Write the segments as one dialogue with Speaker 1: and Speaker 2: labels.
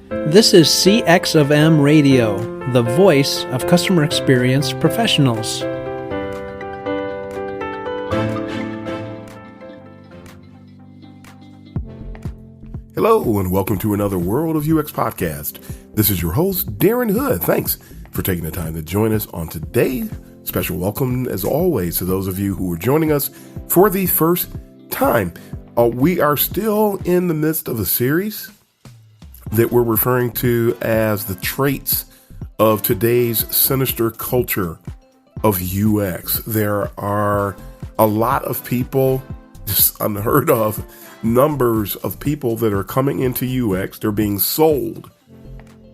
Speaker 1: This is CX of M Radio, the voice of customer experience professionals.
Speaker 2: Hello, and welcome to another World of UX podcast. This is your host, Darren Hood. Thanks for taking the time to join us on today. Special welcome, as always, to those of you who are joining us for the first time. We are still in the midst of a series that we're referring to as the traits of today's sinister culture of UX. There are a lot of people, just unheard of numbers of people that are coming into UX. They're being sold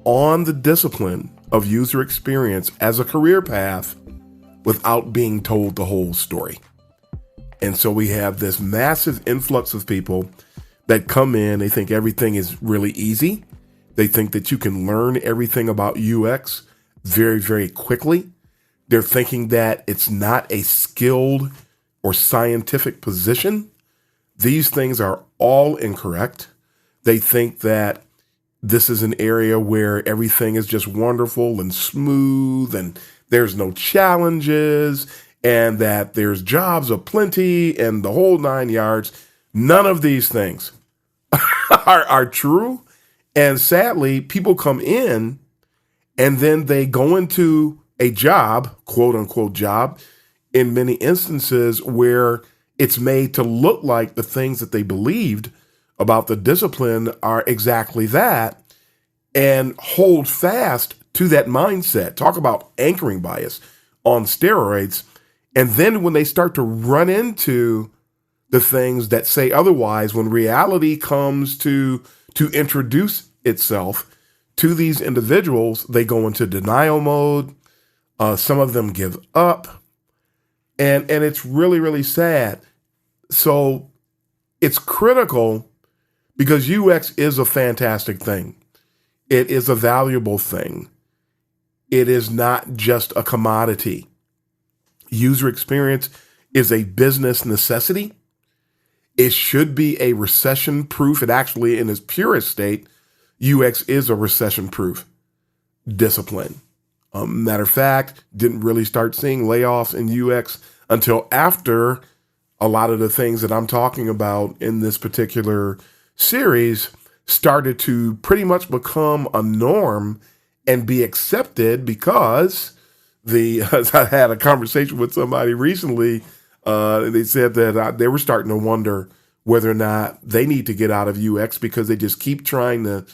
Speaker 2: on the discipline of user experience as a career path without being told the whole story. And so we have this massive influx of people that come in. They think everything is really easy. They think that you can learn everything about UX very, very quickly. They're thinking that it's not a skilled or scientific position. These things are all incorrect. They think that this is an area where everything is just wonderful and smooth and there's no challenges and that there's jobs aplenty and the whole 9 yards. None of these things are true. And sadly, people come in and then they go into a job, quote unquote job, in many instances where it's made to look like the things that they believed about the discipline are exactly that, and hold fast to that mindset. Talk about anchoring bias on steroids. And then when they start to run into the things that say otherwise, when reality comes to introduce itself to these individuals, they go into denial mode. Some of them give up. And it's really, really sad. So it's critical because UX is a fantastic thing. It is a valuable thing. It is not just a commodity. User experience is a business necessity. It should be a recession-proof. It actually, in its purest state, UX is a recession-proof discipline. Matter of fact, didn't really start seeing layoffs in UX until after a lot of the things that I'm talking about in this particular series started to pretty much become a norm and be accepted because I had a conversation with somebody recently. They said that they were starting to wonder whether or not they need to get out of UX because they just keep trying to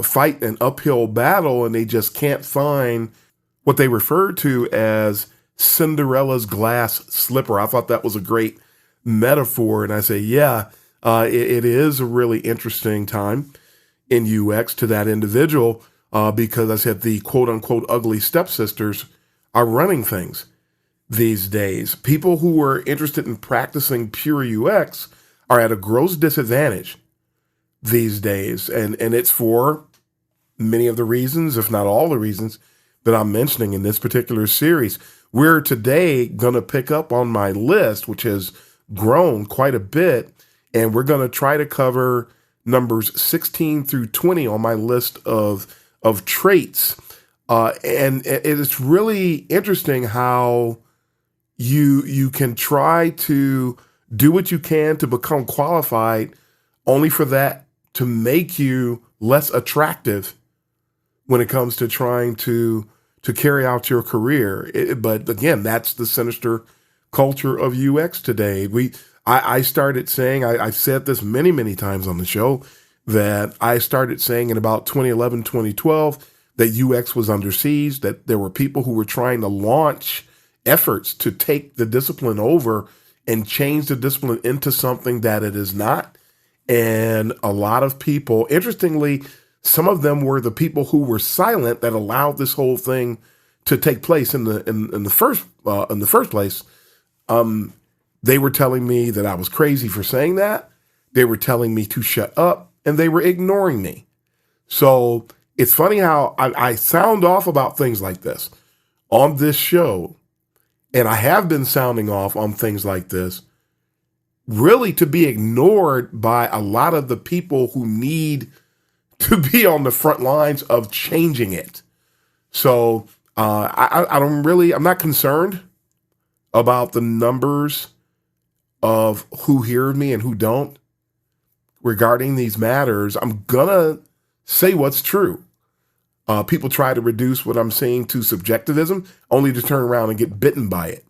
Speaker 2: fight an uphill battle and they just can't find what they refer to as Cinderella's glass slipper. I thought that was a great metaphor. And I say, yeah, it is a really interesting time in UX to that individual because I said the quote unquote ugly stepsisters are running things these days. People who are interested in practicing pure UX are at a gross disadvantage these days. And it's for many of the reasons, if not all the reasons, that I'm mentioning in this particular series. We're today going to pick up on my list, which has grown quite a bit, and we're going to try to cover numbers 16 through 20 on my list of traits. And it's really interesting how you can try to do what you can to become qualified only for that to make you less attractive when it comes to trying to carry out your career. But again, that's the sinister culture of UX today. I started saying, I've said this many, many times on the show, that I started saying in about 2011, 2012, that UX was under siege, that there were people who were trying to launch efforts to take the discipline over and change the discipline into something that it is not. And a lot of people, interestingly, some of them were the people who were silent that allowed this whole thing to take place in the first place. They were telling me that I was crazy for saying that. They were telling me to shut up, and they were ignoring me. So it's funny how I sound off about things like this on this show, and I have been sounding off on things like this, really to be ignored by a lot of the people who need to be on the front lines of changing it. So I'm not concerned about the numbers of who hear me and who don't regarding these matters. I'm gonna say what's true. People try to reduce what I'm saying to subjectivism, only to turn around and get bitten by it.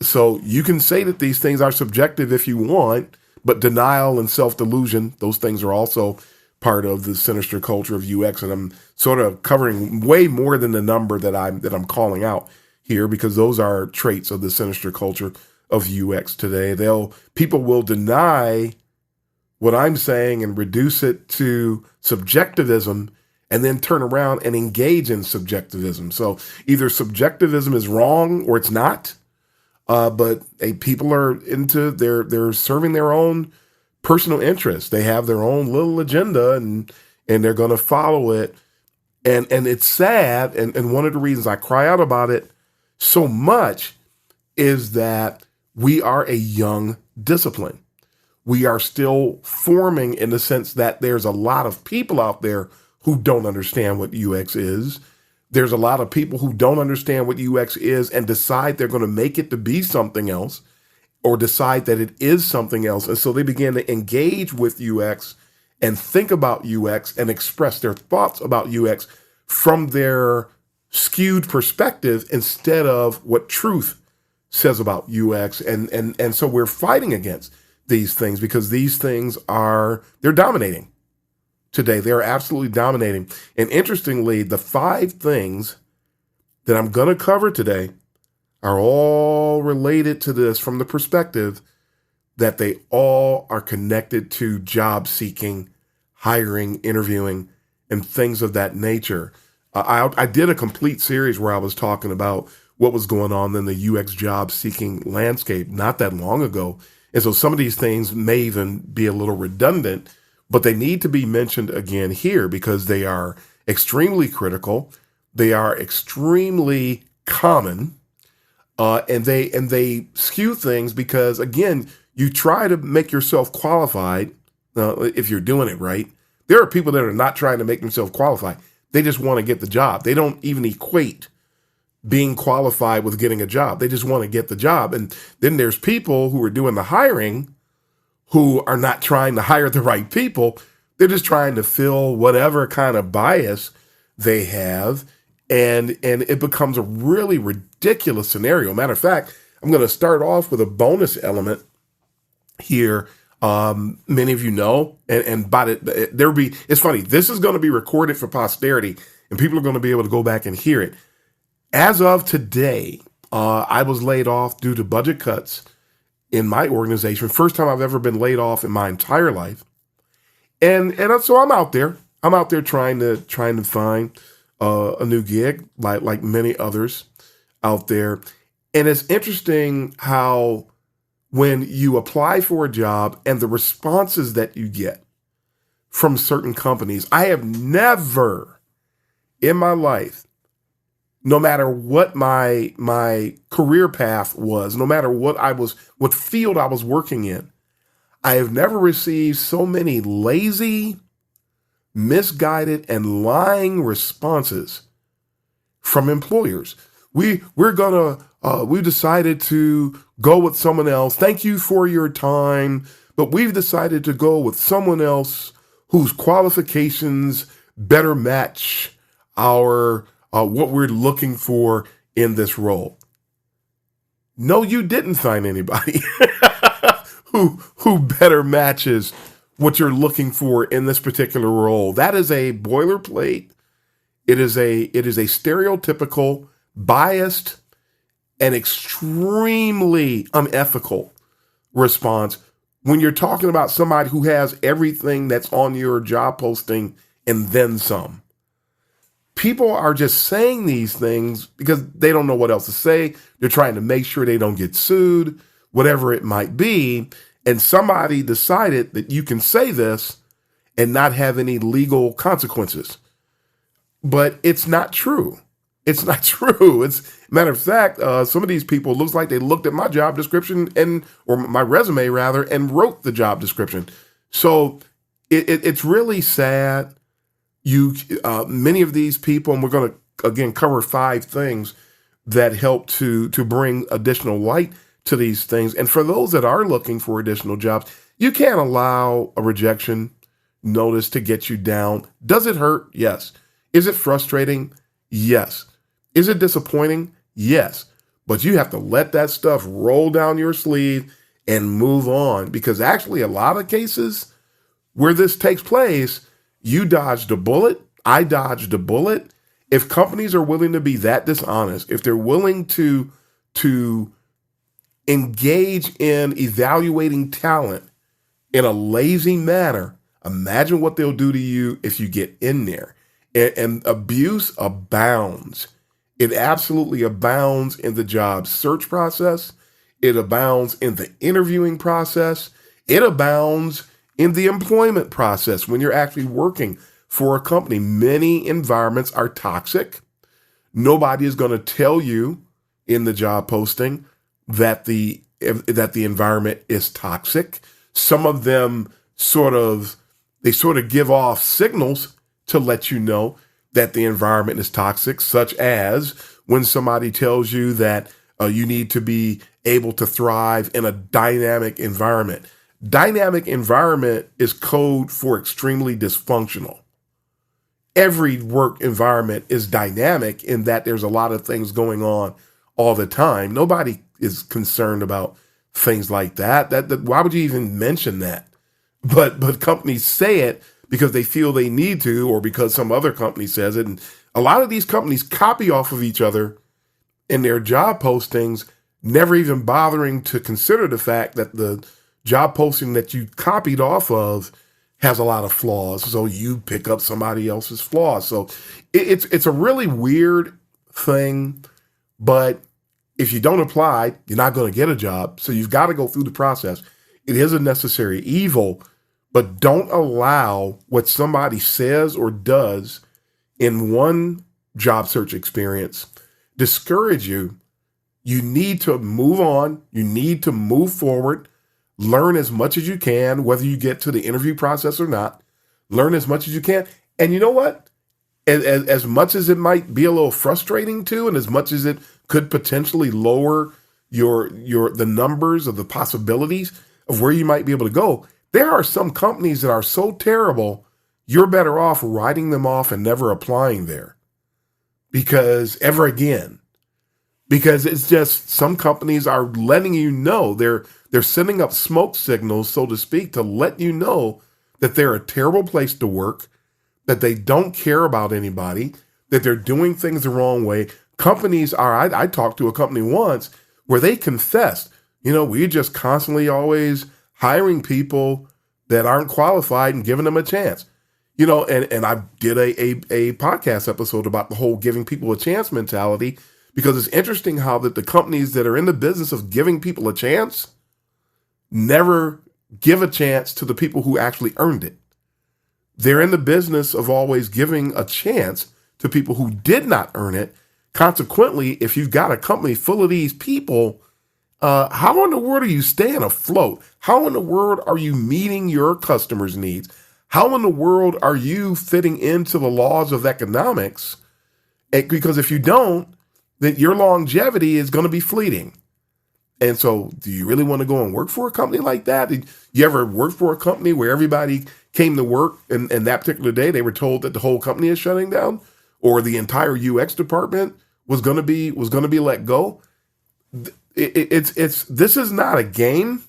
Speaker 2: So you can say that these things are subjective if you want, but denial and self-delusion, those things are also part of the sinister culture of UX. And I'm sort of covering way more than the number that I'm calling out here, because those are traits of the sinister culture of UX today. People will deny what I'm saying and reduce it to subjectivism, and then turn around and engage in subjectivism. So either subjectivism is wrong or it's not. But people are they're serving their own personal interests. They have their own little agenda, and they're going to follow it. And it's sad. And one of the reasons I cry out about it so much is that we are a young discipline. We are still forming, in the sense that there's a lot of people out there who don't understand what UX is. There's a lot of people who don't understand what UX is and decide they're going to make it to be something else, or decide that it is something else. And so they begin to engage with UX and think about UX and express their thoughts about UX from their skewed perspective instead of what truth says about UX. And so we're fighting against these things, because these things they're dominating today. They're absolutely dominating. And interestingly, the 5 things that I'm going to cover today are all related to this from the perspective that they all are connected to job seeking, hiring, interviewing, and things of that nature. I did a complete series where I was talking about what was going on in the UX job seeking landscape not that long ago. And so some of these things may even be a little redundant, but they need to be mentioned again here because they are extremely critical. They are extremely common, and they skew things because, again, you try to make yourself qualified if you're doing it right. There are people that are not trying to make themselves qualified. They just want to get the job. They don't even equate being qualified with getting a job. They just want to get the job. And then there's people who are doing the hiring who are not trying to hire the right people. They're just trying to fill whatever kind of bias they have. And it becomes a really ridiculous scenario. Matter of fact, I'm going to start off with a bonus element here. Many of you know, and by it's funny. This is going to be recorded for posterity, and people are going to be able to go back and hear it. As of today, I was laid off due to budget cuts in my organization. First time I've ever been laid off in my entire life. And so I'm out there. I'm out there trying to find a new gig, like many others out there. And it's interesting how when you apply for a job and the responses that you get from certain companies, I have never in my life, no matter what my career path was, no matter what field I was working in, I have never received so many lazy, misguided, and lying responses from employers. We decided to go with someone else. Thank you for your time, but we've decided to go with someone else whose qualifications better match our what we're looking for in this role. No, you didn't find anybody who better matches what you're looking for in this particular role. That is a boilerplate. It is a stereotypical, biased, and extremely unethical response when you're talking about somebody who has everything that's on your job posting and then some. People are just saying these things because they don't know what else to say. They're trying to make sure they don't get sued, whatever it might be. And somebody decided that you can say this and not have any legal consequences. But it's not true. It's not true. Matter of fact, some of these people, looks like they looked at my job description or my resume rather, and wrote the job description. So it's really sad Many of these people, and we're going to again cover 5 things that help to bring additional light to these things. And for those that are looking for additional jobs, you can't allow a rejection notice to get you down. Does it hurt? Yes. Is it frustrating? Yes. Is it disappointing? Yes. But you have to let that stuff roll down your sleeve and move on, because actually a lot of cases where this takes place, you dodged a bullet. I dodged a bullet. If companies are willing to be that dishonest, if they're willing to engage in evaluating talent in a lazy manner, imagine what they'll do to you if you get in there. And abuse abounds. It absolutely abounds in the job search process. It abounds in the interviewing process. It abounds in the employment process when you're actually working for a company. Many environments are toxic. Nobody is going to tell you in the job posting that the environment is toxic. Some of them sort of give off signals to let you know that the environment is toxic, such as when somebody tells you that you need to be able to thrive in a dynamic environment. Dynamic environment is code for extremely dysfunctional. Every work environment is dynamic in that there's a lot of things going on all the time. Nobody is concerned about things like that. Why would you even mention that? But companies say it because they feel they need to, or because some other company says it. And a lot of these companies copy off of each other in their job postings, never even bothering to consider the fact that the job posting that you copied off of has a lot of flaws. So you pick up somebody else's flaws. So it's a really weird thing, but if you don't apply, you're not going to get a job. So you've got to go through the process. It is a necessary evil, but don't allow what somebody says or does in one job search experience discourage you. You need to move on. You need to move forward. Learn as much as you can, whether you get to the interview process or not. Learn as much as you can. And you know what? As much as it might be a little frustrating too, and as much as it could potentially lower the numbers of the possibilities of where you might be able to go, there are some companies that are so terrible, you're better off writing them off and never applying there. Because it's just some companies are letting you know, they're sending up smoke signals, so to speak, to let you know that they're a terrible place to work, that they don't care about anybody, that they're doing things the wrong way. Companies I talked to a company once where they confessed, we're just constantly always hiring people that aren't qualified and giving them a chance. And I did a podcast episode about the whole giving people a chance mentality, because it's interesting how that the companies that are in the business of giving people a chance never give a chance to the people who actually earned it. They're in the business of always giving a chance to people who did not earn it. Consequently, if you've got a company full of these people, how in the world are you staying afloat? How in the world are you meeting your customers' needs? How in the world are you fitting into the laws of economics? Because if you don't, then your longevity is going to be fleeting. And so do you really want to go and work for a company like that? Did you ever work for a company where everybody came to work and that particular day they were told that the whole company is shutting down, or the entire UX department was going to be let go? This is not a game,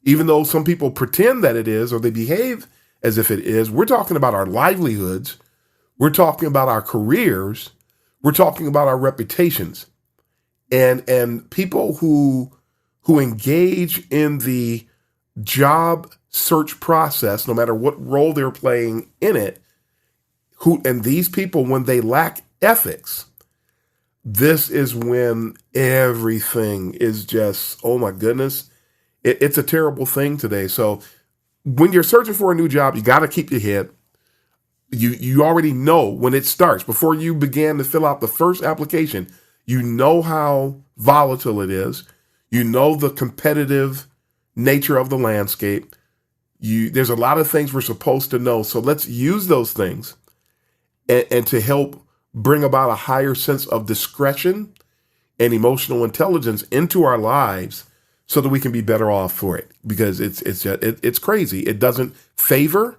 Speaker 2: even though some people pretend that it is, or they behave as if it is. We're talking about our livelihoods. We're talking about our careers. We're talking about our reputations. And people who engage in the job search process, no matter what role they're playing in it, and these people, when they lack ethics, this is when everything is just, oh my goodness, it's a terrible thing today. So when you're searching for a new job, you got to keep your head. You already know when it starts, before you began to fill out the first application, you know how volatile it is. You know the competitive nature of the landscape. There's a lot of things we're supposed to know. So let's use those things and to help bring about a higher sense of discretion and emotional intelligence into our lives so that we can be better off for it. Because it's crazy. It doesn't favor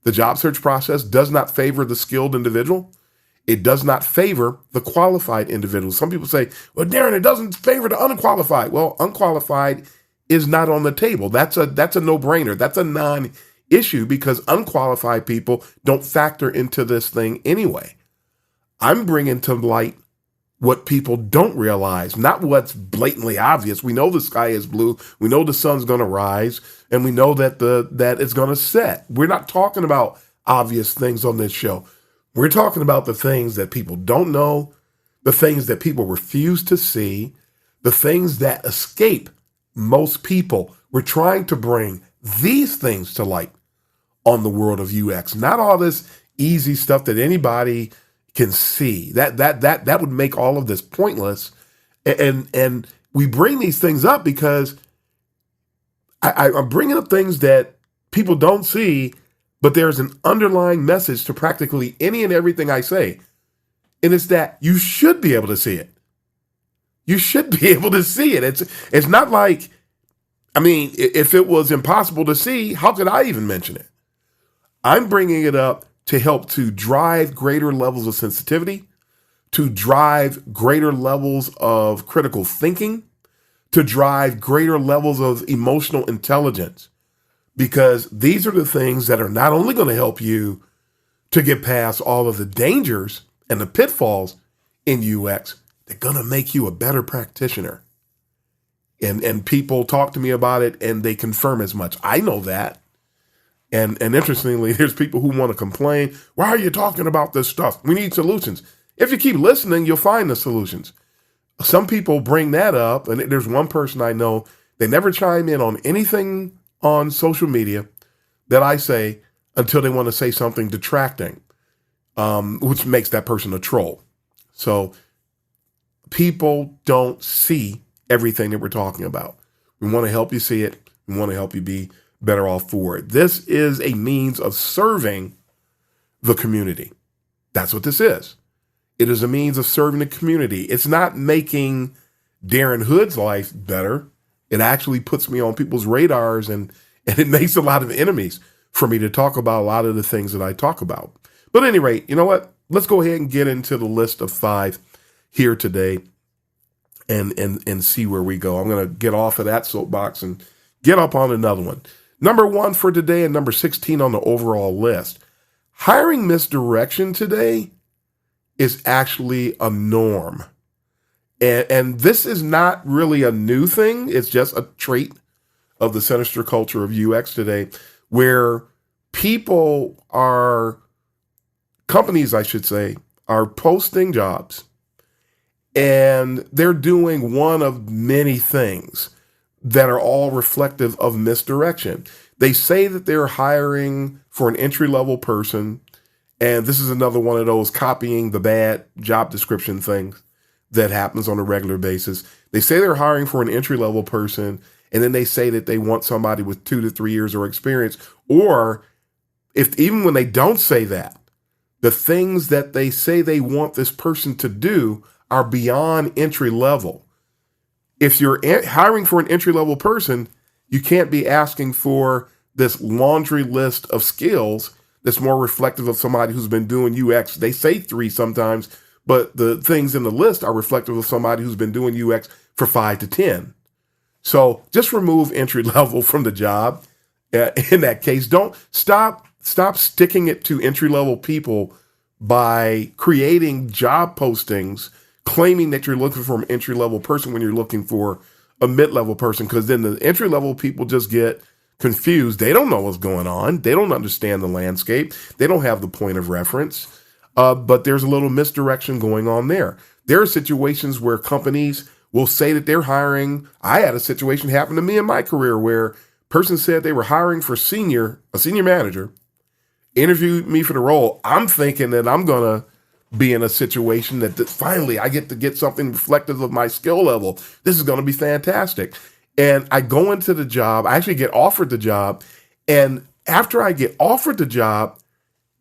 Speaker 2: the job search process, does not favor the skilled individual. It does not favor the qualified individual. Some people say, well, Darren, it doesn't favor the unqualified. Well, unqualified is not on the table. That's a no-brainer. That's a non-issue because unqualified people don't factor into this thing anyway. I'm bringing to light what people don't realize, not what's blatantly obvious. We know the sky is blue. We know the sun's going to rise, and we know that that it's going to set. We're not talking about obvious things on this show. We're talking about the things that people don't know, the things that people refuse to see, the things that escape most people. We're trying to bring these things to light on the world of UX, not all this easy stuff that anybody can see. That would make all of this pointless. And we bring these things up because I'm bringing up things that people don't see, but there's an underlying message to practically any and everything I say. And it's that you should be able to see it. You should be able to see it. It's not like, I mean, if it was impossible to see, how could I even mention it? I'm bringing it up to help to drive greater levels of sensitivity, to drive greater levels of critical thinking, to drive greater levels of emotional intelligence. Because these are the things that are not only going to help you to get past all of the dangers and the pitfalls in UX, they're going to make you a better practitioner. And people talk to me about it and they confirm as much. I know that. And interestingly, there's people who want to complain. Why are you talking about this stuff? We need solutions. If you keep listening, you'll find the solutions. Some people bring that up. And there's one person I know, they never chime in on anything on social media that I say until they want to say something detracting, which makes that person a troll. So people don't see everything that we're talking about. We want to help you see it. We want to help you be better off for it. This is a means of serving the community. That's what this is. It is a means of serving the community. It's not making Darren Hood's life better. It actually puts me on people's radars and it makes a lot of enemies for me to talk about a lot of the things that I talk about. But at any rate, you know what? Let's go ahead and get into the list of 5 here today and see where we go. I'm going to get off of that soapbox and get up on another one. Number 1 for today and number 16 on the overall list. Hiring misdirection today is actually a norm. And this is not really a new thing. It's just a trait of the sinister culture of UX today, where companies, I should say, are posting jobs and they're doing one of many things that are all reflective of misdirection. They say that they're hiring for an entry-level person, and this is another one of those copying the bad job description things that happens on a regular basis. They say they're hiring for an entry-level person, and then they say that they want somebody with 2 to 3 years or experience. Or even when they don't say that, the things that they say they want this person to do are beyond entry level. If you're hiring for an entry-level person, you can't be asking for this laundry list of skills that's more reflective of somebody who's been doing UX. They say 3 sometimes, but the things in the list are reflective of somebody who's been doing UX for 5 to 10. So just remove entry level from the job. In that case, don't stop sticking it to entry level people by creating job postings claiming that you're looking for an entry-level person when you're looking for a mid-level person, because then the entry-level people just get confused. They don't know what's going on. They don't understand the landscape. They don't have the point of reference. But there's a little misdirection going on there. There are situations where companies will say that they're hiring. I had a situation happen to me in my career where a person said they were hiring for a senior manager, interviewed me for the role. I'm thinking that I'm going to be in a situation that finally I get to get something reflective of my skill level. This is going to be fantastic. And I go into the job. I actually get offered the job. And after I get offered the job,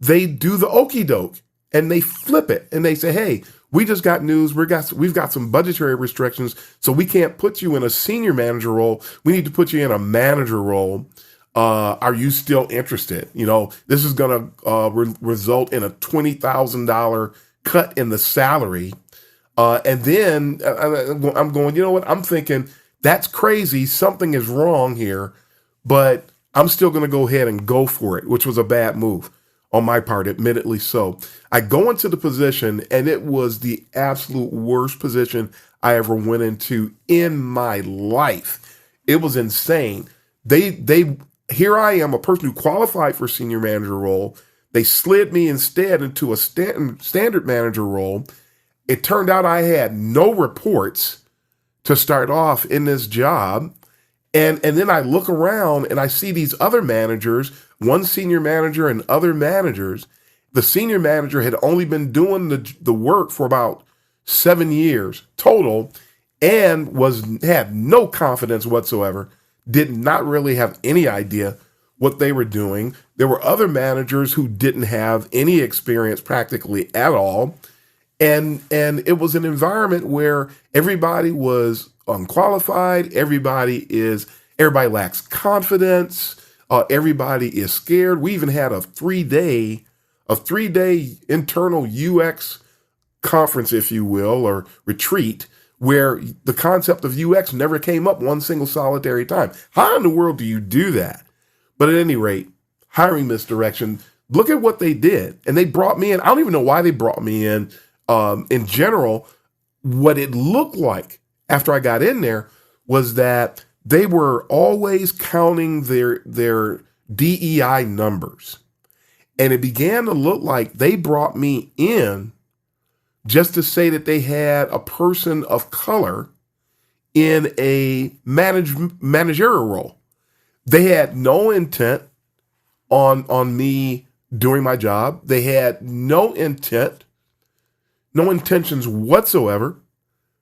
Speaker 2: they do the okey doke and they flip it and they say, hey, we just got news. We've got some budgetary restrictions, so we can't put you in a senior manager role. We need to put you in a manager role. Are you still interested? This is going to result in a $20,000 cut in the salary. And then I'm going, you know what? I'm thinking that's crazy. Something is wrong here, but I'm still going to go ahead and go for it, which was a bad move on my part, admittedly so. I go into the position, and it was the absolute worst position I ever went into in my life. It was insane. Here I am, a person who qualified for senior manager role. They slid me instead into a standard manager role. It turned out I had no reports to start off in this job. And then I look around and I see these other managers, one senior manager and other managers. The senior manager had only been doing the work for about 7 years total and had no confidence whatsoever, did not really have any idea what they were doing. There were other managers who didn't have any experience practically at all. And it was an environment where everybody was unqualified. Everybody lacks confidence. Everybody is scared. We even had a 3-day internal UX conference, if you will, or retreat, where the concept of UX never came up one single solitary time. How in the world do you do that? But at any rate, hiring misdirection, look at what they did. And they brought me in. I don't even know why they brought me in. In general, what it looked like after I got in there was that they were always counting their DEI numbers. And it began to look like they brought me in just to say that they had a person of color in a managerial role. They had no intent on me doing my job. They had no intentions whatsoever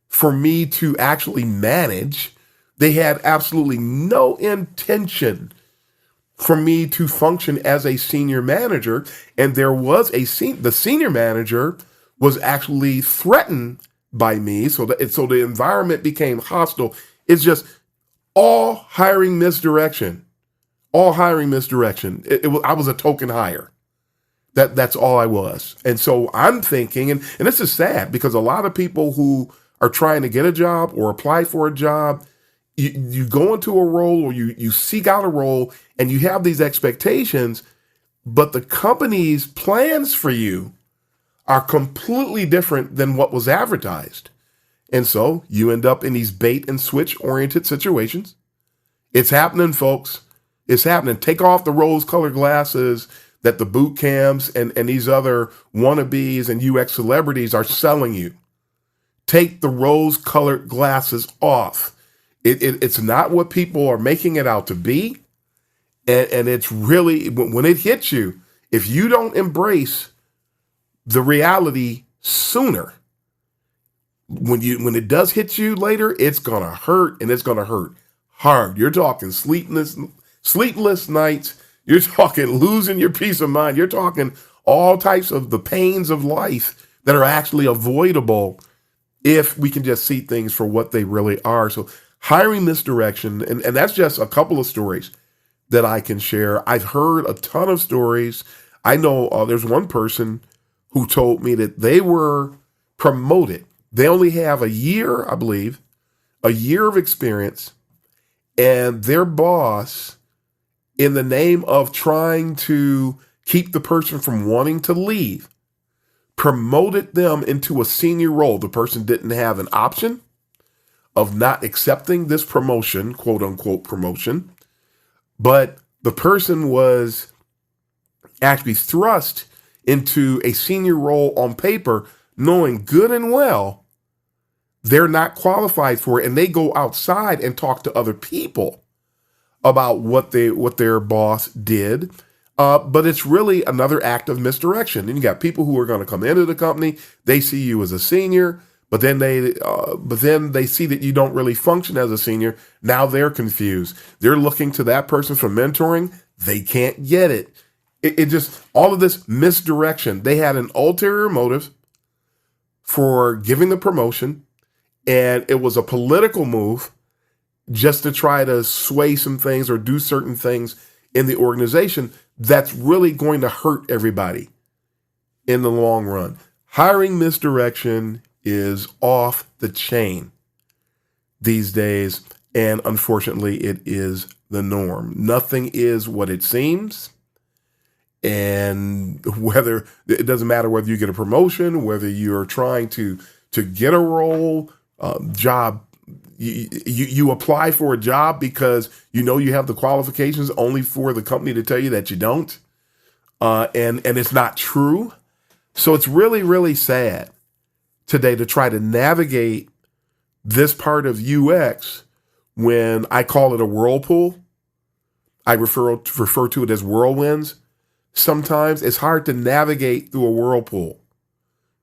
Speaker 2: for me to actually manage. They had absolutely no intention for me to function as a senior manager. And there was the senior manager was actually threatened by me. So the environment became hostile. It's just all hiring misdirection. I was a token hire. That's all I was. And so I'm thinking, and this is sad because a lot of people who are trying to get a job or apply for a job, you go into a role or you seek out a role and you have these expectations, but the company's plans for you are completely different than what was advertised. And so you end up in these bait and switch oriented situations. It's happening, folks. It's happening. Take off the rose-colored glasses that the boot camps and these other wannabes and UX celebrities are selling you. Take the rose-colored glasses off. It's not what people are making it out to be. And it's really, when it hits you, if you don't embrace the reality sooner, when it does hit you later, it's going to hurt, and it's going to hurt hard. You're talking sleepless nights. You're talking losing your peace of mind. You're talking all types of the pains of life that are actually avoidable if we can just see things for what they really are. So hiring misdirection, and that's just a couple of stories that I can share. I've heard a ton of stories. I know there's one person who told me that they were promoted. They only have a year, I believe, a year of experience, and their boss, in the name of trying to keep the person from wanting to leave, promoted them into a senior role. The person didn't have an option of not accepting this promotion, quote unquote promotion, but the person was actually thrust into a senior role on paper, knowing good and well they're not qualified for it. And they go outside and talk to other people about what their boss did. But it's really another act of misdirection. And you got people who are going to come into the company. They see you as a senior, but then they see that you don't really function as a senior. Now they're confused. They're looking to that person for mentoring. They can't get it. It just, all of this misdirection. They had an ulterior motive for giving the promotion, and it was a political move just to try to sway some things or do certain things in the organization that's really going to hurt everybody in the long run. Hiring misdirection is off the chain these days, and unfortunately, it is the norm. Nothing is what it seems. And whether it doesn't matter whether you get a promotion, whether you're trying to get a role, job, you apply for a job because you know you have the qualifications, only for the company to tell you that you don't, and it's not true. So it's really, really sad today to try to navigate this part of UX when I call it a whirlpool. I refer to it as whirlwinds. Sometimes it's hard to navigate through a whirlpool.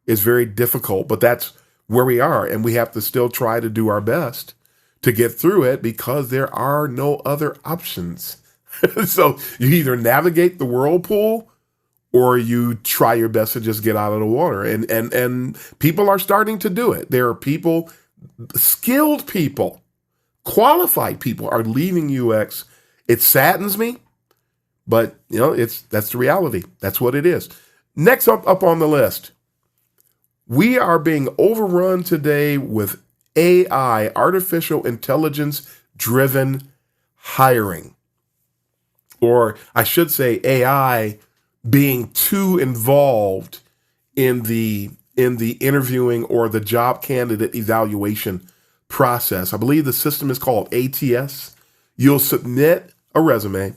Speaker 2: It's very difficult, but that's where we are. And we have to still try to do our best to get through it because there are no other options. So you either navigate the whirlpool or you try your best to just get out of the water. And people are starting to do it. There are people, skilled people, qualified people are leaving UX. It saddens me. But, that's the reality. That's what it is. Next up on the list, we are being overrun today with AI, artificial intelligence driven hiring. Or I should say AI being too involved in the interviewing or the job candidate evaluation process. I believe the system is called ATS. You'll submit a resume.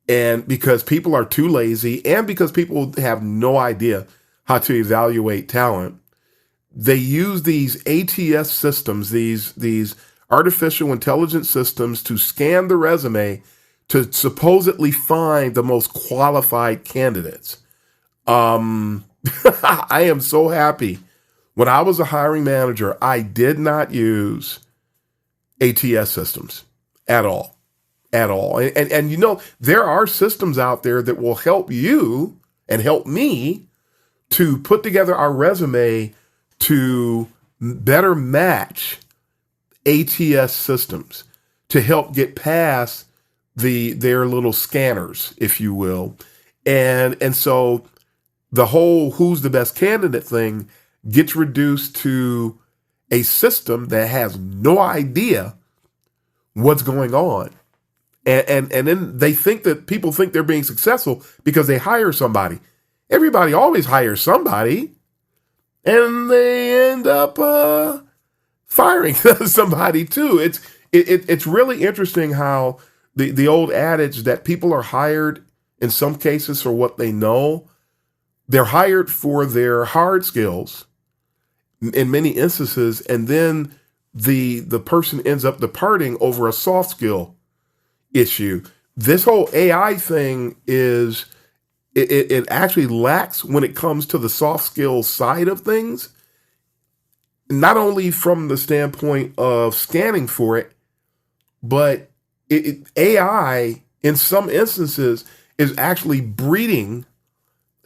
Speaker 2: And because people are too lazy and because people have no idea how to evaluate talent, they use these ATS systems, these artificial intelligence systems to scan the resume to supposedly find the most qualified candidates. I am so happy. When I was a hiring manager, I did not use ATS systems at all. And there are systems out there that will help you and help me to put together our resume to better match ATS systems to help get past their little scanners, if you will. And so the whole who's the best candidate thing gets reduced to a system that has no idea what's going on. And then people think they're being successful because they hire somebody. Everybody always hires somebody, and they end up firing somebody too. It's really interesting how the old adage that people are hired in some cases for what they know. They're hired for their hard skills in many instances, and then the person ends up departing over a soft skill issue. This whole AI thing is, it actually lacks when it comes to the soft skills side of things, not only from the standpoint of scanning for it, but AI in some instances is actually breeding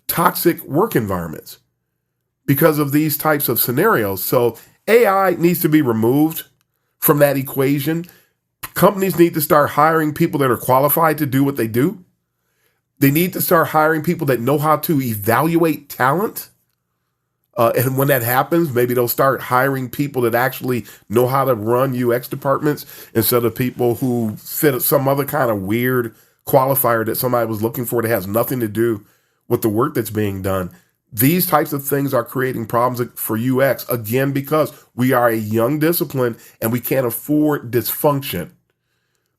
Speaker 2: toxic work environments because of these types of scenarios. So AI needs to be removed from that equation. Companies need to start hiring people that are qualified to do what they do. They need to start hiring people that know how to evaluate talent. And when that happens, maybe they'll start hiring people that actually know how to run UX departments instead of people who fit some other kind of weird qualifier that somebody was looking for that has nothing to do with the work that's being done. These types of things are creating problems for UX, again, because we are a young discipline and we can't afford dysfunction.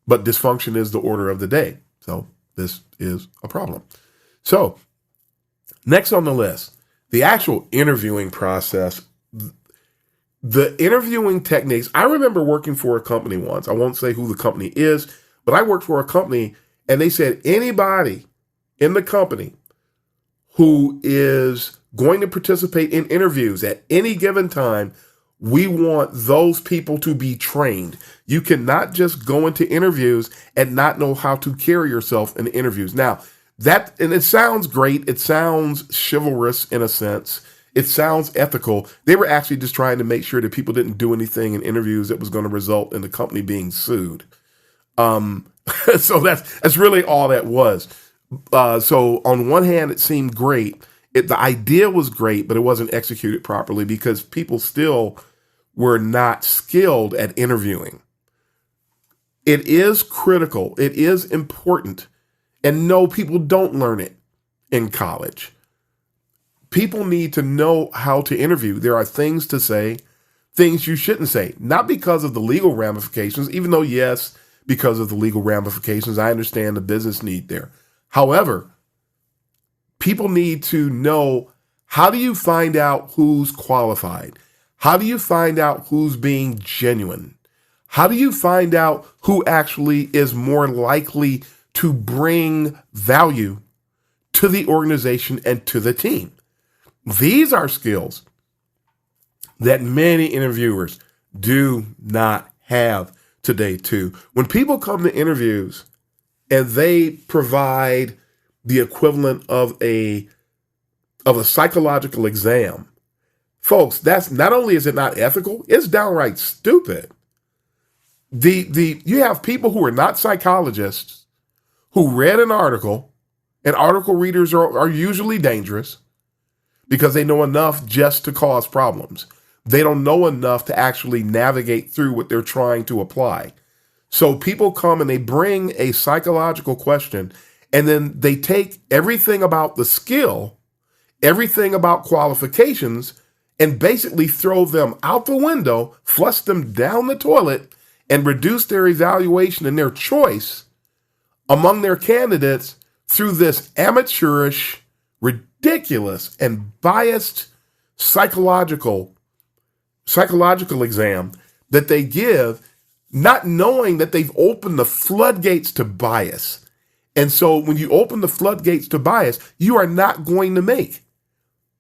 Speaker 2: But dysfunction is the order of the day. So this is a problem. So next on the list, the actual interviewing process. The interviewing techniques. I remember working for a company once. I won't say who the company is, but I worked for a company and they said anybody in the company who is going to participate in interviews at any given time, we want those people to be trained. You cannot just go into interviews and not know how to carry yourself in interviews. Now, And it sounds great. It sounds chivalrous in a sense. It sounds ethical. They were actually just trying to make sure that people didn't do anything in interviews that was going to result in the company being sued. So that's really all that was. So on one hand, it seemed great. The idea was great, but it wasn't executed properly because people still were not skilled at interviewing. It is critical. It is important. And no, people don't learn it in college. People need to know how to interview. There are things to say, things you shouldn't say, not because of the legal ramifications, even though, yes, because of the legal ramifications, I understand the business need there. However, people need to know, how do you find out who's qualified? How do you find out who's being genuine? How do you find out who actually is more likely to bring value to the organization and to the team? These are skills that many interviewers do not have today too. When people come to interviews and they provide the equivalent of a psychological exam, folks, that's not only is it not ethical, it's downright stupid. You have people who are not psychologists who read an article, and article readers are usually dangerous because they know enough just to cause problems. They don't know enough to actually navigate through what they're trying to apply. So people come and they bring a psychological question, and then they take everything about the skill, everything about qualifications, and basically throw them out the window, flush them down the toilet, and reduce their evaluation and their choice among their candidates through this amateurish, ridiculous, and biased psychological exam that they give, not knowing that they've opened the floodgates to bias. And so when you open the floodgates to bias, you are not going to make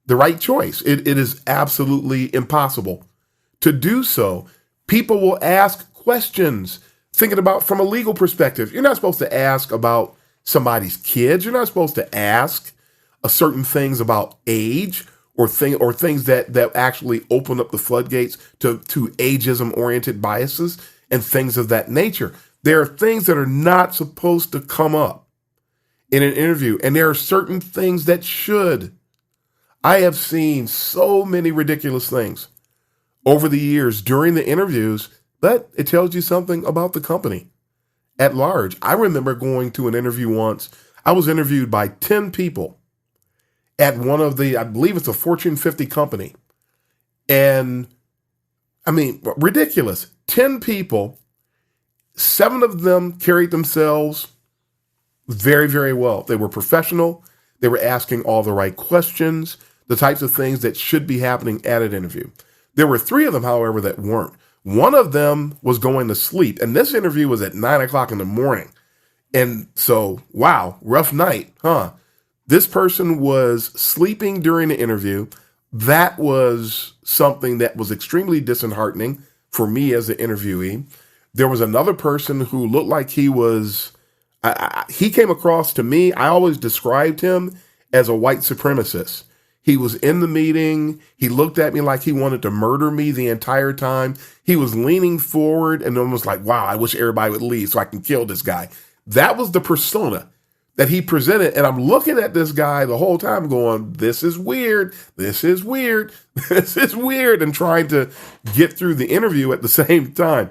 Speaker 2: the right choice. It is absolutely impossible to do so. People will ask questions, thinking about from a legal perspective. You're not supposed to ask about somebody's kids. You're not supposed to ask certain things about age or things that actually open up the floodgates to ageism-oriented biases and things of that nature. There are things that are not supposed to come up in an interview, and there are certain things that should. I have seen so many ridiculous things over the years during the interviews, but it tells you something about the company at large. I remember going to an interview once. I was interviewed by 10 people at one of I believe it's a Fortune 50 company. And I mean, ridiculous. 10 people, 7 of them carried themselves very, very well. They were professional. They were asking all the right questions, the types of things that should be happening at an interview. There were 3 of them, however, that weren't. One of them was going to sleep, and this interview was at 9:00 in the morning. And so, wow, rough night, huh? This person was sleeping during the interview. That was something that was extremely disheartening for me as an interviewee. There was another person who looked like he was, he came across to me, I always described him as a white supremacist. He was in the meeting. He looked at me like he wanted to murder me the entire time. He was leaning forward and almost like, wow, I wish everybody would leave so I can kill this guy. That was the persona that he presented. And I'm looking at this guy the whole time going, this is weird. This is weird. This is weird. And trying to get through the interview at the same time.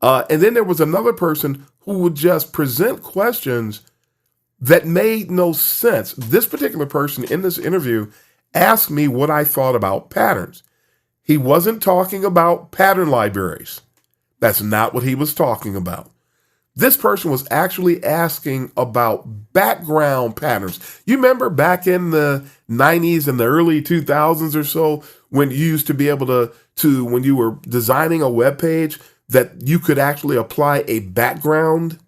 Speaker 2: And then there was another person who would just present questions that made no sense. This particular person in this interview asked me what I thought about patterns. He wasn't talking about pattern libraries. That's not what he was talking about. This person was actually asking about background patterns. You remember back in the 90s and the early 2000s or so, when you used to be able to when you were designing a web page, that you could actually apply a background,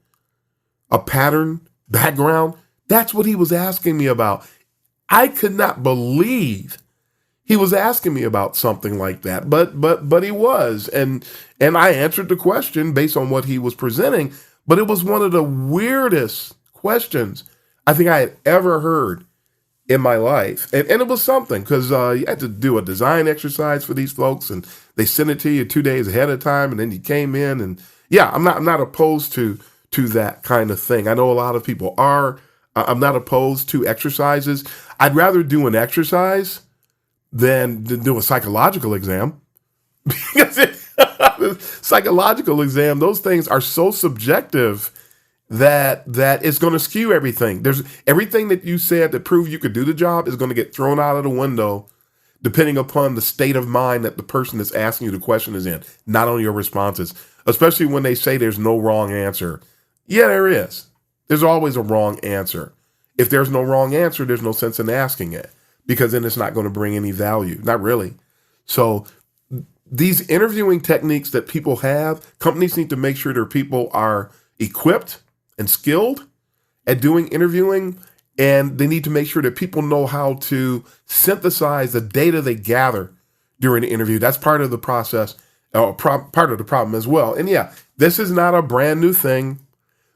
Speaker 2: a pattern background? That's what he was asking me about. I could not believe he was asking me about something like that, but he was, and I answered the question based on what he was presenting. But it was one of the weirdest questions I think I had ever heard in my life. And it was something because you had to do a design exercise for these folks and they sent it to you 2 days ahead of time. And then you came in and yeah, I'm not opposed to that kind of thing. I know a lot of people are. I'm not opposed to exercises. I'd rather do an exercise than do a psychological exam. Because psychological exam, those things are so subjective that it's going to skew everything. There's everything that you said that proved you could do the job is going to get thrown out of the window depending upon the state of mind that the person that's asking you the question is in, not on your responses, especially when they say there's no wrong answer. Yeah, there is. There's always a wrong answer. If there's no wrong answer, there's no sense in asking it because then it's not going to bring any value. Not really. So these interviewing techniques that people have, companies need to make sure their people are equipped and skilled at doing interviewing, and they need to make sure that people know how to synthesize the data they gather during the interview. That's part of the process, part of the problem as well. And yeah, this is not a brand new thing,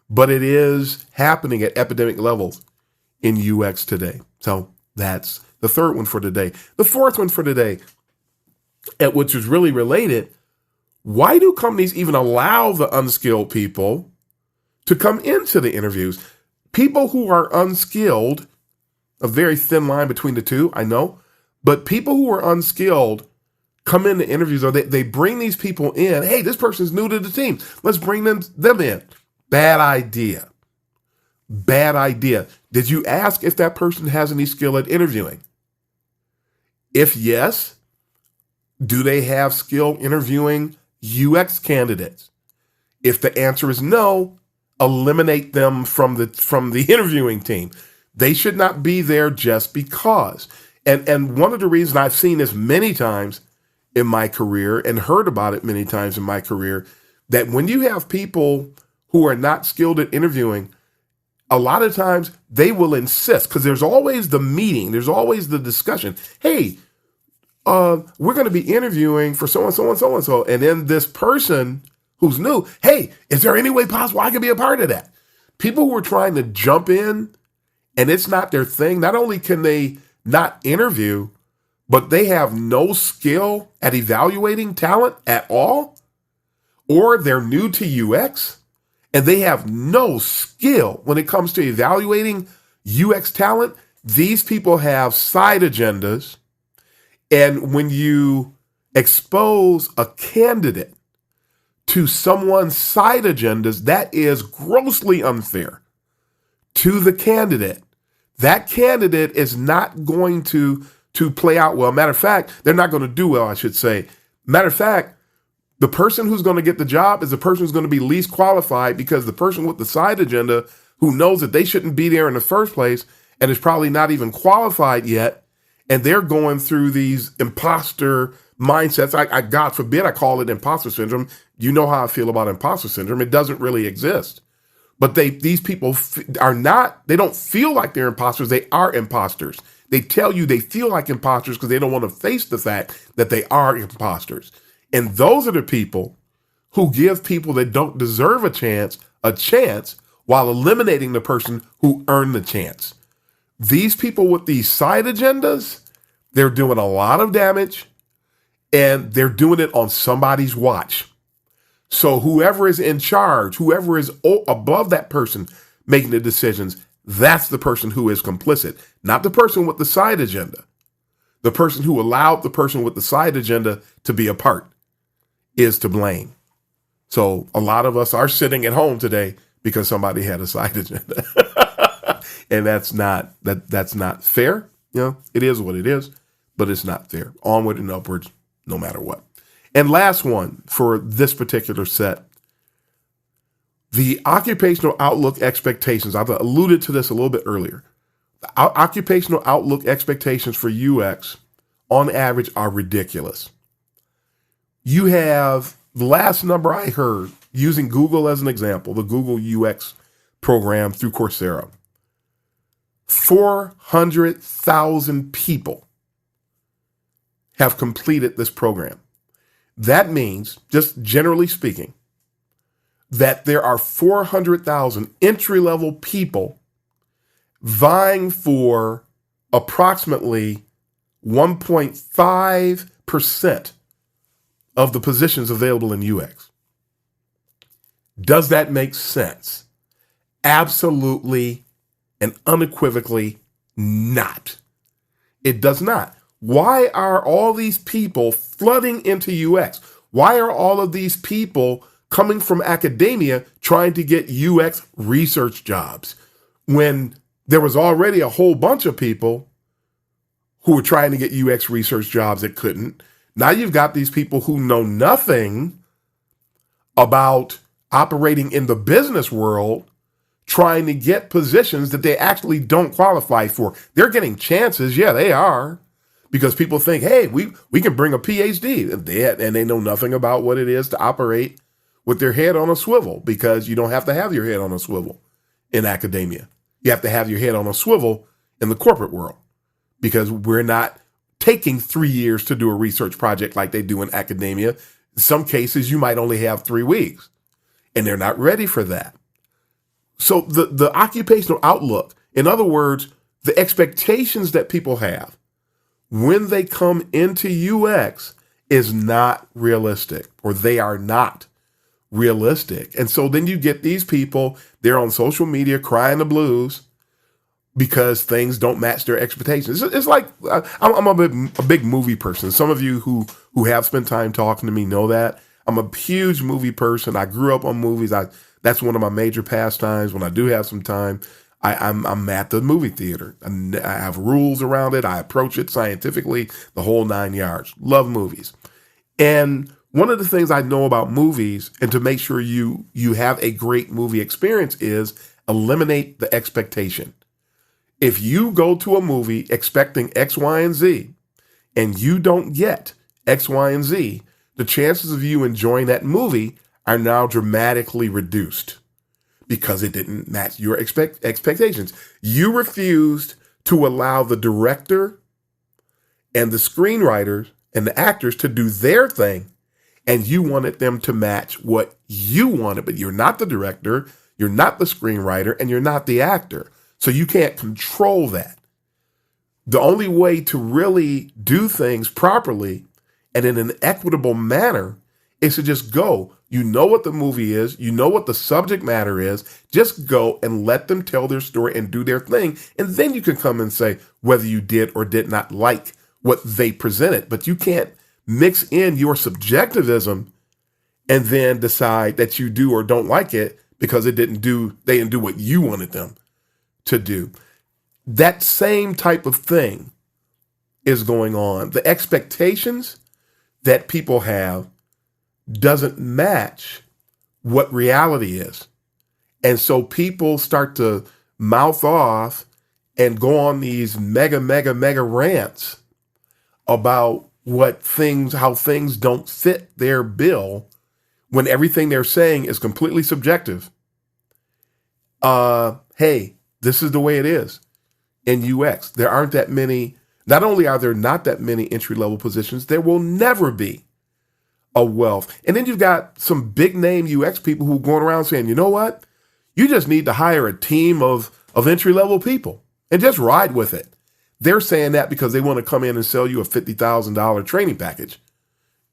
Speaker 2: but it is happening at epidemic levels in UX today. So that's the third one for today. The fourth one for today, which is really related, why do companies even allow the unskilled people to come into the interviews? People who are unskilled, a very thin line between the two, I know, but people who are unskilled come into interviews or they bring these people in. Hey, this person's new to the team. Let's bring them in. Bad idea. Bad idea. Did you ask if that person has any skill at interviewing? If yes, do they have skill interviewing UX candidates? If the answer is no, eliminate them from the interviewing team. They should not be there just because. And one of the reasons I've seen this many times in my career and heard about it many times in my career, that when you have people who are not skilled at interviewing, a lot of times they will insist because there's always the meeting, there's always the discussion. Hey, we're going to be interviewing for so-and-so and so-and-so. And then this person who's new, hey, is there any way possible I can be a part of that? People who are trying to jump in and it's not their thing, not only can they not interview, but they have no skill at evaluating talent at all, or they're new to UX and they have no skill when it comes to evaluating UX talent. These people have side agendas. And when you expose a candidate to someone's side agendas, that is grossly unfair to the candidate. That candidate is not going to play out well. Matter of fact, they're not going to do well, I should say. Matter of fact, the person who's going to get the job is the person who's going to be least qualified because the person with the side agenda who knows that they shouldn't be there in the first place and is probably not even qualified yet, and they're going through these imposter mindsets. God forbid I call it imposter syndrome. You know how I feel about imposter syndrome. It doesn't really exist. But these people they don't feel like they're imposters. They are imposters. They tell you they feel like imposters because they don't want to face the fact that they are imposters. And those are the people who give people that don't deserve a chance while eliminating the person who earned the chance. These people with these side agendas, they're doing a lot of damage and they're doing it on somebody's watch. So whoever is in charge, whoever is above that person making the decisions, that's the person who is complicit, not the person with the side agenda. The person who allowed the person with the side agenda to be a part is to blame. So a lot of us are sitting at home today because somebody had a side agenda. And that's not fair. You know, it is what it is, but it's not fair. Onward and upwards, no matter what. And last one for this particular set, the occupational outlook expectations. I've alluded to this a little bit earlier. The occupational outlook expectations for UX on average are ridiculous. You have the last number I heard, using Google as an example, the Google UX program through Coursera. 400,000 people have completed this program. That means, just generally speaking, that there are 400,000 entry-level people vying for approximately 1.5% of the positions available in UX. Does that make sense? Absolutely and unequivocally not. It does not. Why are all these people flooding into UX? Why are all of these people coming from academia trying to get UX research jobs when there was already a whole bunch of people who were trying to get UX research jobs that couldn't? Now you've got these people who know nothing about operating in the business world trying to get positions that they actually don't qualify for. They're getting chances. Yeah, they are. Because people think, hey, we can bring a PhD. And they know nothing about what it is to operate with their head on a swivel, because you don't have to have your head on a swivel in academia. You have to have your head on a swivel in the corporate world, because we're not taking 3 years to do a research project like they do in academia. In some cases, you might only have 3 weeks, and they're not ready for that. So the occupational outlook, in other words, the expectations that people have when they come into UX is not realistic, or they are not realistic. And so then you get these people, they're on social media crying the blues because things don't match their expectations. It's like, I'm a big movie person. Some of you who have spent time talking to me know that. I'm a huge movie person. I grew up on movies. That's one of my major pastimes. When I do have some time, I'm at the movie theater. I have rules around it. I approach it scientifically, the whole 9 yards. Love movies. And one of the things I know about movies, and to make sure you have a great movie experience, is eliminate the expectation. If you go to a movie expecting X, Y, and Z, and you don't get X, Y, and Z, the chances of you enjoying that movie are now dramatically reduced because it didn't match your expectations. You refused to allow the director and the screenwriters and the actors to do their thing, and you wanted them to match what you wanted, but you're not the director, you're not the screenwriter, and you're not the actor. So you can't control that. The only way to really do things properly and in an equitable manner is to just go. You know what the movie is. You know what the subject matter is. Just go and let them tell their story and do their thing. And then you can come and say whether you did or did not like what they presented. But you can't mix in your subjectivism and then decide that you do or don't like it because they didn't do what you wanted them to do. That same type of thing is going on. The expectations that people have doesn't match what reality is. And so people start to mouth off and go on these mega rants about how things don't fit their bill when everything they're saying is completely subjective. Hey, this is the way it is in UX. There aren't that many. Not only are there not that many entry-level positions, there will never be a wealth. And then you've got some big name UX people who are going around saying, you know what? You just need to hire a team of entry-level people and just ride with it. They're saying that because they want to come in and sell you a $50,000 training package.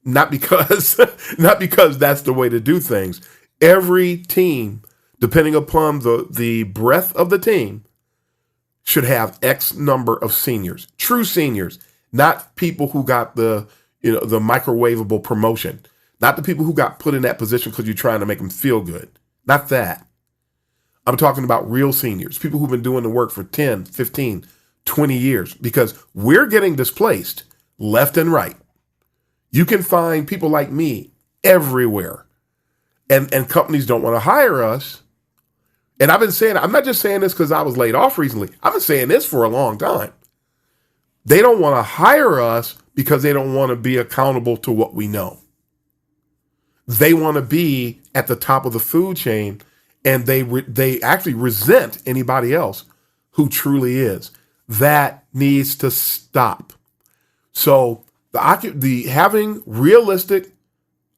Speaker 2: Not because that's the way to do things. Every team, depending upon the breadth of the team, should have X number of seniors, true seniors, not people who got the microwavable promotion, not the people who got put in that position because you're trying to make them feel good. Not that. I'm talking about real seniors, people who've been doing the work for 10, 15, 20 years, because we're getting displaced left and right. You can find people like me everywhere, and companies don't want to hire us. And I've been saying, I'm not just saying this because I was laid off recently. I've been saying this for a long time. They don't want to hire us because they don't want to be accountable to what we know. They want to be at the top of the food chain, and they actually resent anybody else who truly is. That needs to stop. So the having realistic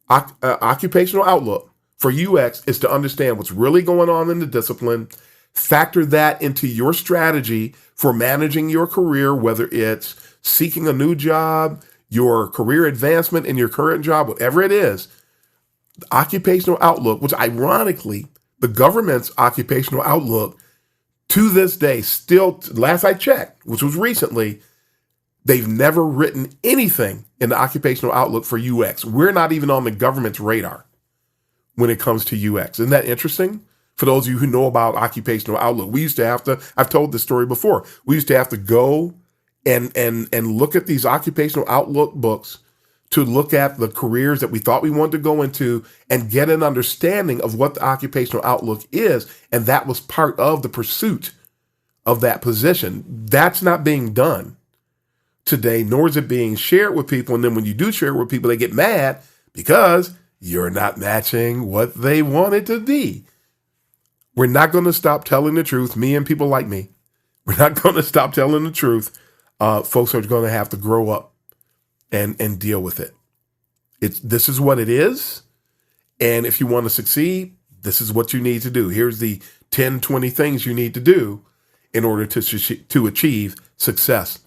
Speaker 2: occupational outlook for UX is to understand what's really going on in the discipline, Factor that into your strategy for managing your career, whether it's seeking a new job, your career advancement in your current job, whatever it is. The occupational outlook, which ironically, the government's occupational outlook to this day, still, last I checked, which was recently, they've never written anything in the occupational outlook for UX. We're not even on the government's radar when it comes to UX. Isn't that interesting? For those of you who know about occupational outlook, we used to have to, I've told this story before, we used to have to go and look at these occupational outlook books to look at the careers that we thought we wanted to go into and get an understanding of what the occupational outlook is. And that was part of the pursuit of that position. That's not being done today, nor is it being shared with people. And then when you do share it with people, they get mad because you're not matching what they want it to be. We're not going to stop telling the truth. Me and people like me, we're not going to stop telling the truth. Folks are going to have to grow up and deal with it. This is what it is. And if you want to succeed, this is what you need to do. Here's the 10, 20 things you need to do in order to achieve success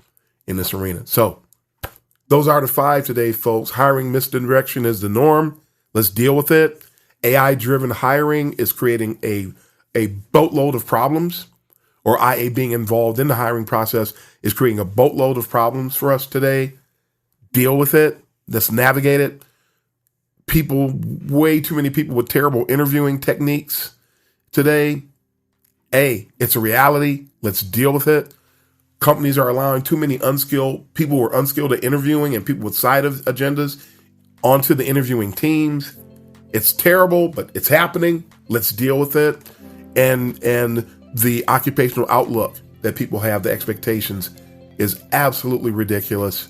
Speaker 2: in this arena. So those are the 5 today, folks. Hiring misdirection is the norm. Let's deal with it. AI-driven hiring is creating a boatload of problems, or IA being involved in the hiring process is creating a boatload of problems for us today. Deal with it. Let's navigate it. Way too many people with terrible interviewing techniques today. It's a reality. Let's deal with it. Companies are allowing too many unskilled people who are unskilled at interviewing and people with side agendas onto the interviewing teams. It's terrible, but it's happening. Let's deal with it. And the occupational outlook that people have, the expectations, is absolutely ridiculous.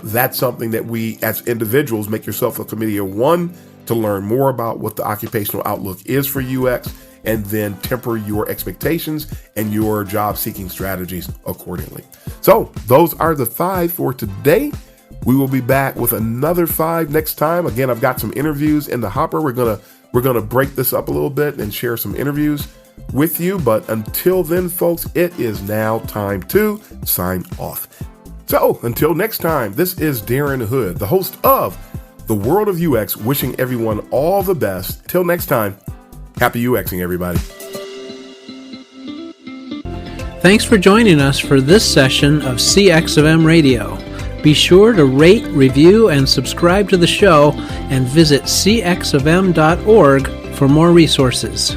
Speaker 2: That's something that we as individuals make yourself a committee of one to learn more about what the occupational outlook is for UX, and then temper your expectations and your job seeking strategies accordingly. So those are the 5 for today. We will be back with another 5 next time. Again, I've got some interviews in the hopper. We're gonna break this up a little bit and share some interviews with you. But until then, folks, it is now time to sign off. So until next time, this is Darren Hood, the host of The World of UX, wishing everyone all the best. Till next time, happy UXing, everybody.
Speaker 1: Thanks for joining us for this session of CX of M Radio. Be sure to rate, review, and subscribe to the show, and visit cxofm.org for more resources.